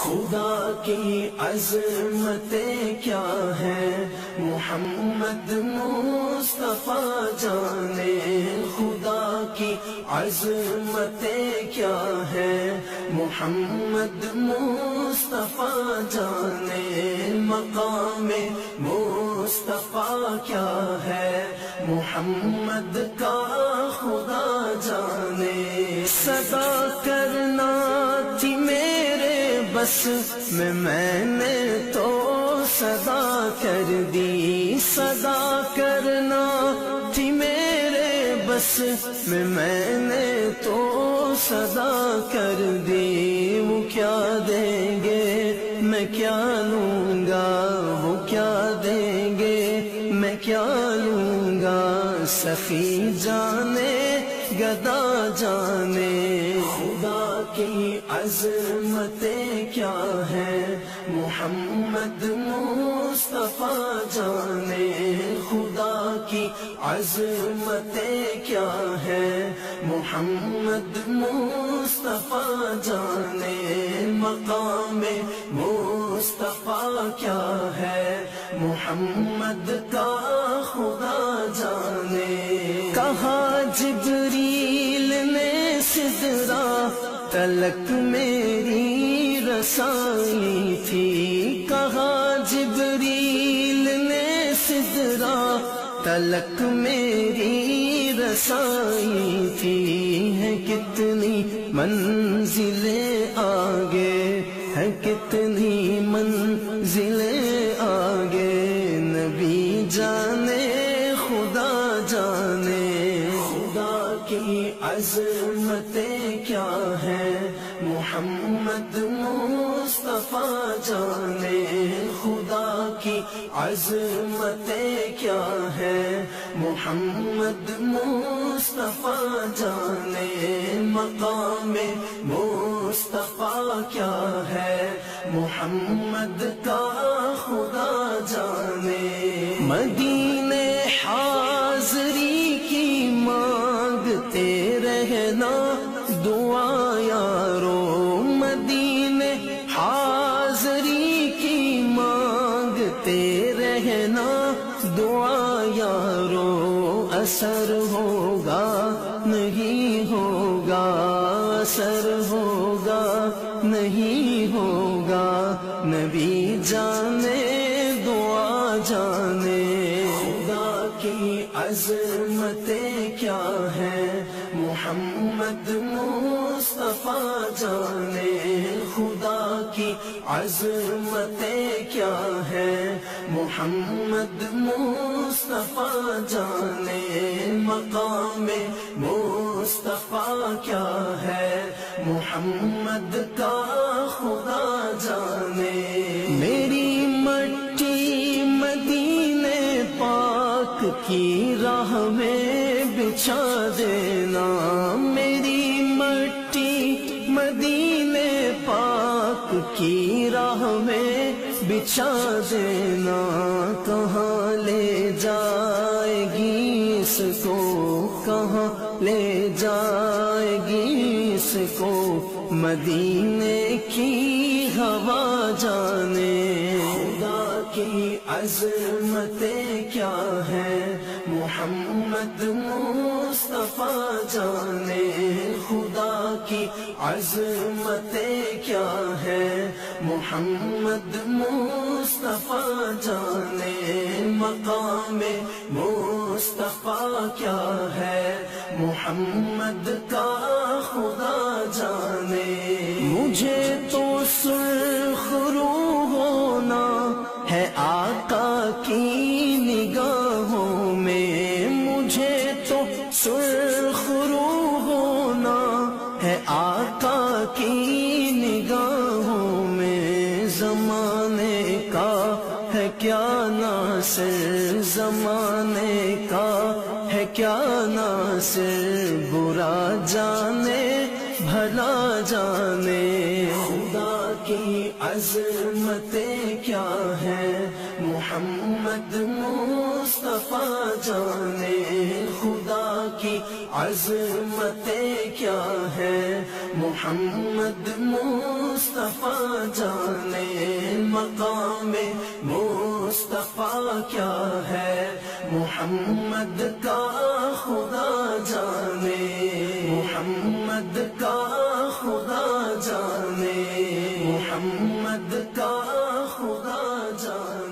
خدا کی عظمتیں کیا ہے محمد مصطفیٰ جانے، خدا کی عظمتیں کیا ہے محمد مصطفیٰ جانے، مقام مصطفیٰ کیا ہے محمد کا خدا جانے، صدا کرنا تھی میرے بس میں نے تو صدا کر دی، صدا کرنا تھی میرے بس میں نے تو صدا کر دی، وہ کیا دیں گے میں کیا لوں گا، وہ کیا دیں گے میں کیا لوں گا، سخی جانے گدا جانے، خدا کی عظمتیں کیا ہے محمد مصطفیٰ جانے، خدا کی عظمتیں کیا ہے محمد مصطفیٰ جانے، مقام مصطفیٰ کیا ہے محمد کا خدا جانے، کہا جبریل نے سدرا تلک میری رسائی تھی، کہا جبریل نے سدرا تلک میری رسائی تھی، ہے کتنی منزلیں آگے، ہے کتنی منزلیں آگے، نبی جانے خدا جانے، خدا کی عظمتیں کیا ہے محمد مصطفیٰ جانے، خدا کی عظمتیں کیا ہے محمد مصطفیٰ جانے، مقام مصطفیٰ کیا ہے محمد کا خدا جانے، مدینے حاضری کی مانگتے رہنا دعا یارو، مدینے حاضری کی مانگتے رہنا دعا یارو، اثر ہوگا نہیں ہوگا، اثر ہوگا نہیں ہوگا، نبی جانے دعا جانے، خدا کی عظمتیں کیا ہے محمد مصطفیٰ جانے، خدا کی عظمتیں کیا ہے محمد مصطفیٰ جانے، مقام مصطفیٰ کیا ہے محمد کا خدا جانے، میری مٹی مدینے پاک کی راہ میں بچھا دینا، میری مٹی مدینے پاک کی راہ میں بچھا دینا، کہاں لے جائے گی اس کو، کہاں لے جائے گی اس کو، مدینے کی ہوا جانے، خدا کی عظمتیں کیا ہے محمد مصطفیٰ جانے، خدا کی عظمتیں کیا ہے محمد مصطفیٰ جانے، مقام مصطفیٰ کیا ہے محمد کا خدا جانے، مجھے تو سرخ روح ہونا ہے آقا کی نگاہوں میں، مجھے تو سرخ روح ہونا ہے آقا کی نگاہوں میں، زمانے کا ہے کیا ناصر، زمانے کا ہے کیا ناصر، برا جانے بھلا جانے، خدا کی عظمتیں کیا ہے محمد مصطفیٰ جانے، خدا کی عظمتیں کیا ہے محمد مصطفیٰ جانے، مقام مصطفیٰ کیا ہے محمد کا خدا جانے، محمد کا خدا جانے، محمد کا خدا جانے۔